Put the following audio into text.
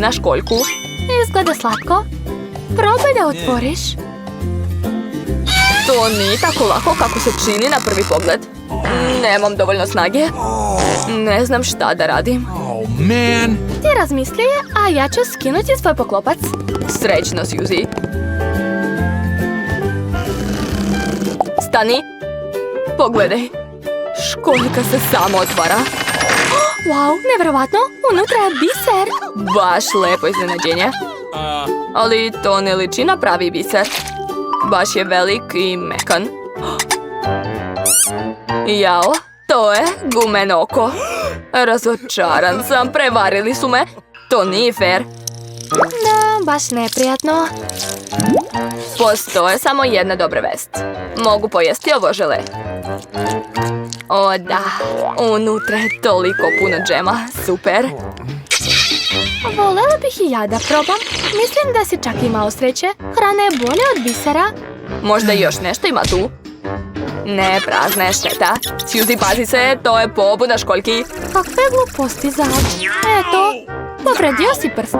na školjku. Izgleda slatko. Probaj da otvoriš. To nije tako lako kako se čini na prvi pogled. Nemam dovoljno snage. Ne znam šta da radim. Oh, man. Ti razmisli, a ja ću skinuti svoj poklopac. Srećno, Suzy. Stani. Pogledaj. Školjka se samo otvara. Wow, nevjerovatno, unutra je biser. Baš lepo iznenađenje. Ali to ne liči na pravi biser. Baš je velik i mekan. Jao, to je gumeno oko. Razočaran sam, prevarili su me. To nije fair. Da, baš neprijatno. Postoje samo jedna dobra vest. Mogu pojesti ovo žele. O da, unutra je toliko puno džema. Super. Volela bih i ja da probam. Mislim da si čak imao sreće. Hrana je bolja od bisera. Možda još nešto ima tu? Ne, prazna je šteta. Suzy, pazi se, to je pobuda školjki. Kakve gluposti, Zač. Eto, povredio si prst.